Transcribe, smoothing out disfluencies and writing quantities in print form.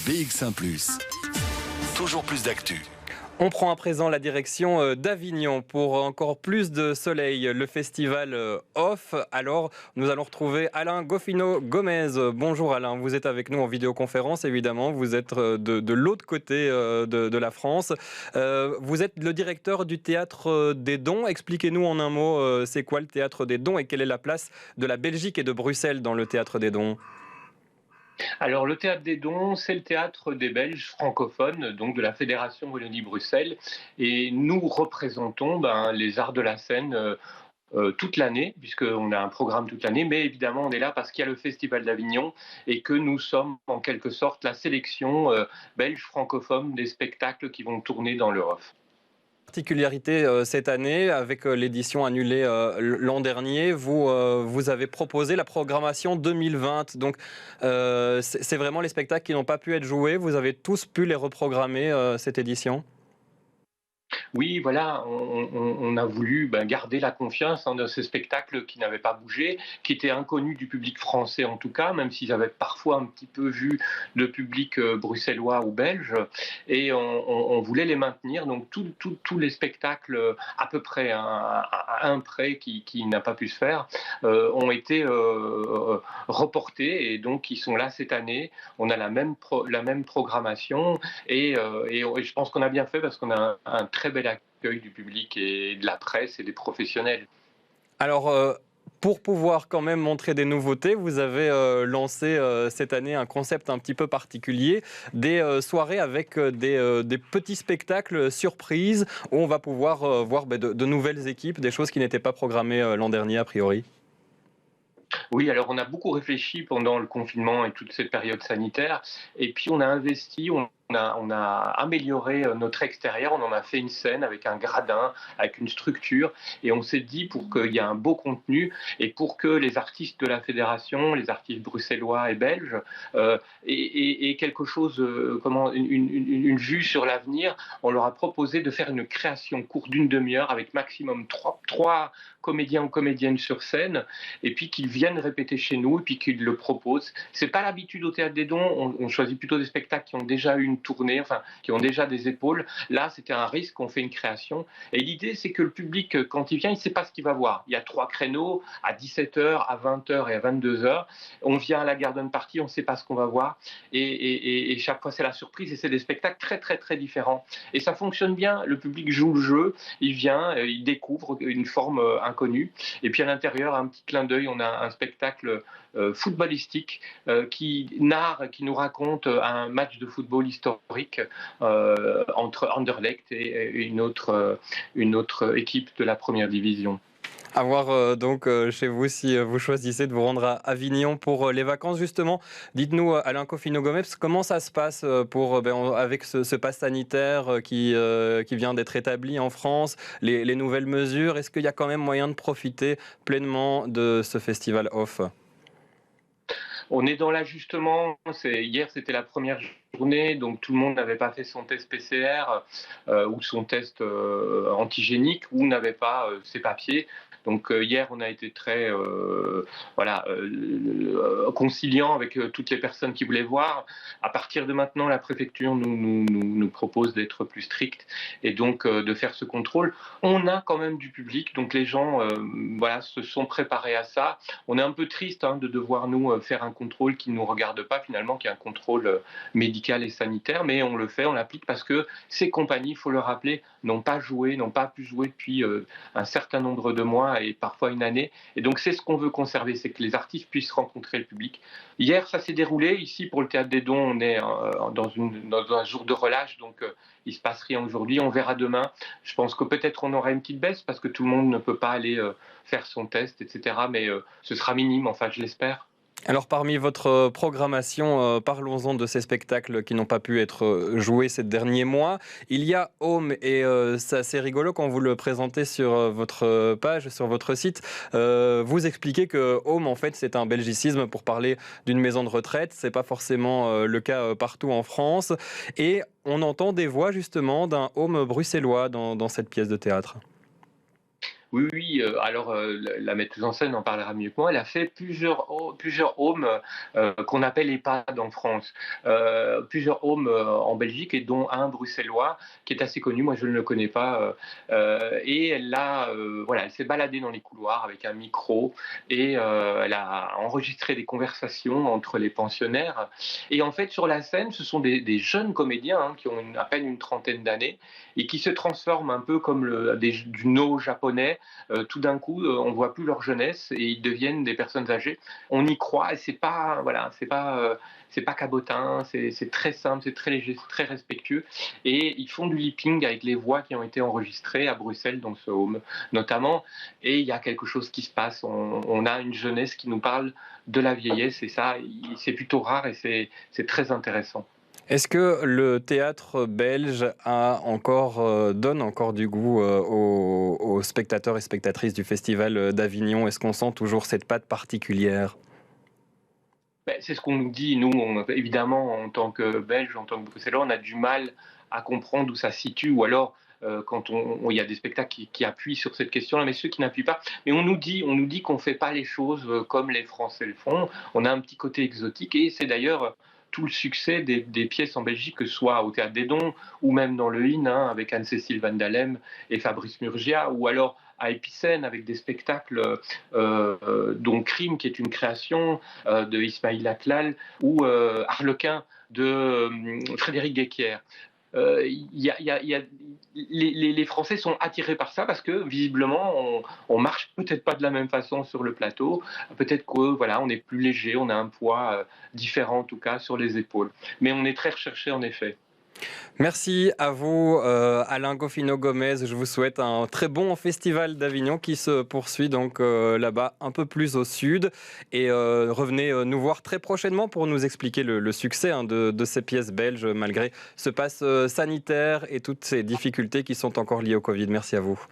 BX1 ⁇ toujours plus d'actu. On prend à présent la direction d'Avignon pour encore plus de soleil, le festival Off. Alors, nous allons retrouver Alain Goffino-Gomez. Bonjour Alain, vous êtes avec nous en vidéoconférence évidemment, vous êtes de l'autre côté de la France. Vous êtes le directeur du Théâtre des Dons. Expliquez-nous en un mot, c'est quoi le Théâtre des Dons et quelle est la place de la Belgique et de Bruxelles dans le Théâtre des Dons ? Alors, le Théâtre des Dons, c'est le théâtre des Belges francophones, donc de la Fédération Wallonie-Bruxelles. Et nous représentons les arts de la scène toute l'année, puisqu'on a un programme toute l'année. Mais évidemment, on est là parce qu'il y a le Festival d'Avignon et que nous sommes en quelque sorte la sélection belge francophone des spectacles qui vont tourner dans l'Europe. Particularité cette année, avec l'édition annulée l'an dernier, vous avez proposé la programmation 2020. Donc, c'est vraiment les spectacles qui n'ont pas pu être joués. Vous avez tous pu les reprogrammer cette édition ? Oui, voilà, on a voulu garder la confiance dans ces spectacles qui n'avaient pas bougé, qui étaient inconnus du public français en tout cas, même s'ils avaient parfois un petit peu vu le public bruxellois ou belge, et on voulait les maintenir. Donc tous les spectacles, à peu près à un près qui n'a pas pu se faire, ont été reportés et donc ils sont là cette année. On a la même programmation et je pense qu'on a bien fait parce qu'on a un très bel accueil du public et de la presse et des professionnels. Alors, pour pouvoir quand même montrer des nouveautés, vous avez lancé cette année un concept un petit peu particulier, des soirées avec des petits spectacles surprises où on va pouvoir voir de nouvelles équipes, des choses qui n'étaient pas programmées l'an dernier a priori. Oui, alors on a beaucoup réfléchi pendant le confinement et toute cette période sanitaire, et puis on a investi, on a amélioré notre extérieur, on en a fait une scène avec un gradin, avec une structure, et on s'est dit pour qu'il y ait un beau contenu et pour que les artistes de la fédération, les artistes bruxellois et belges, aient quelque chose, une vue sur l'avenir, on leur a proposé de faire une création courte d'une demi-heure avec maximum trois comédiens ou comédiennes sur scène, et puis qu'ils viennent répéter chez nous et puis qu'ils le proposent. C'est pas l'habitude au Théâtre des Dons, on choisit plutôt des spectacles qui ont déjà eu une tournée, qui ont déjà des épaules. Là, c'était un risque, on fait une création. Et l'idée, c'est que le public, quand il vient, il ne sait pas ce qu'il va voir. Il y a 3 créneaux, à 17h, à 20h et à 22h. On vient à la garden party, on ne sait pas ce qu'on va voir. Et chaque fois, c'est la surprise et c'est des spectacles très, très, très différents. Et ça fonctionne bien. Le public joue le jeu, il vient, il découvre une forme inconnue. Et puis à l'intérieur, un petit clin d'œil, on a un spectacle footballistique qui nous raconte un match de football historique entre Anderlecht et une autre équipe de la première division. À voir donc chez vous si vous choisissez de vous rendre à Avignon pour les vacances. Justement, dites-nous Alain Goffino-Gomez, comment ça se passe avec ce pass sanitaire qui vient d'être établi en France, les nouvelles mesures. Est-ce qu'il y a quand même moyen de profiter pleinement de ce festival Off ? On est dans l'ajustement. Hier, c'était la première journée, donc tout le monde n'avait pas fait son test PCR ou son test antigénique ou n'avait pas ses papiers. Donc hier, on a été très conciliant avec toutes les personnes qui voulaient voir. À partir de maintenant, la préfecture nous propose d'être plus strict et donc de faire ce contrôle. On a quand même du public, donc les gens se sont préparés à ça. On est un peu triste de devoir nous faire un contrôle qui ne nous regarde pas finalement, qui est un contrôle médical et sanitaire, mais on le fait, on l'applique parce que ces compagnies, il faut le rappeler, n'ont pas pu jouer depuis un certain nombre de mois et parfois une année. Et donc c'est ce qu'on veut conserver, c'est que les artistes puissent rencontrer le public. Hier, ça s'est déroulé. Ici, pour le Théâtre des Dons, on est dans un jour de relâche, donc il ne se passe rien aujourd'hui. On verra demain. Je pense que peut-être on aura une petite baisse parce que tout le monde ne peut pas aller faire son test, etc. Mais ce sera minime, enfin je l'espère. Alors parmi votre programmation, parlons-en de ces spectacles qui n'ont pas pu être joués ces derniers mois. Il y a Home et c'est assez rigolo quand vous le présentez sur votre page, sur votre site. Vous expliquez que Home en fait c'est un belgicisme pour parler d'une maison de retraite. C'est pas forcément le cas partout en France. Et on entend des voix justement d'un Home bruxellois dans cette pièce de théâtre. Oui, oui, alors, la metteuse en scène en parlera mieux que moi. Elle a fait plusieurs homes, qu'on appelle EHPAD en France. Plusieurs homes, en Belgique et dont un bruxellois qui est assez connu. Moi, je ne le connais pas, et voilà, elle s'est baladée dans les couloirs avec un micro et elle a enregistré des conversations entre les pensionnaires et en fait, sur la scène, ce sont des jeunes comédiens, hein, qui ont à peine une trentaine d'années et qui se transforment un peu comme du No japonais. Tout d'un coup, on voit plus leur jeunesse et ils deviennent des personnes âgées. On y croit et c'est pas, voilà, c'est pas cabotin, c'est très simple, c'est très léger, c'est très respectueux. Et ils font du lipping avec les voix qui ont été enregistrées à Bruxelles dans ce home, notamment. Et il y a quelque chose qui se passe. On a une jeunesse qui nous parle de la vieillesse et ça, c'est plutôt rare et c'est très intéressant. Est-ce que le théâtre belge donne encore du goût aux spectateurs et spectatrices du Festival d'Avignon? Est-ce qu'on sent toujours cette patte particulière? Ben, c'est ce qu'on nous dit. Nous, évidemment, en tant que Belges, en tant que Bruxellois, on a du mal à comprendre où ça se situe, ou alors quand il y a des spectacles qui appuient sur cette question-là, mais ceux qui n'appuient pas. Mais on nous dit qu'on ne fait pas les choses comme les Français le font. On a un petit côté exotique, et c'est d'ailleurs tout le succès des pièces en Belgique, que ce soit au Théâtre des Dons ou même dans le IN, hein, avec Anne-Cécile Van Dalem et Fabrice Murgia, ou alors à Épicène avec des spectacles dont Crime, qui est une création de Ismail Aklal, ou Harlequin de Frédéric Guéquière. Les Français sont attirés par ça parce que visiblement on marche peut-être pas de la même façon sur le plateau, peut-être que voilà, on est plus léger, on a un poids différent en tout cas sur les épaules, mais on est très recherché en effet. Merci à vous, Alain Goffino-Gomez. Je vous souhaite un très bon festival d'Avignon qui se poursuit donc là-bas un peu plus au sud. Et revenez nous voir très prochainement pour nous expliquer le succès, hein, de ces pièces belges malgré ce pass sanitaire et toutes ces difficultés qui sont encore liées au Covid. Merci à vous.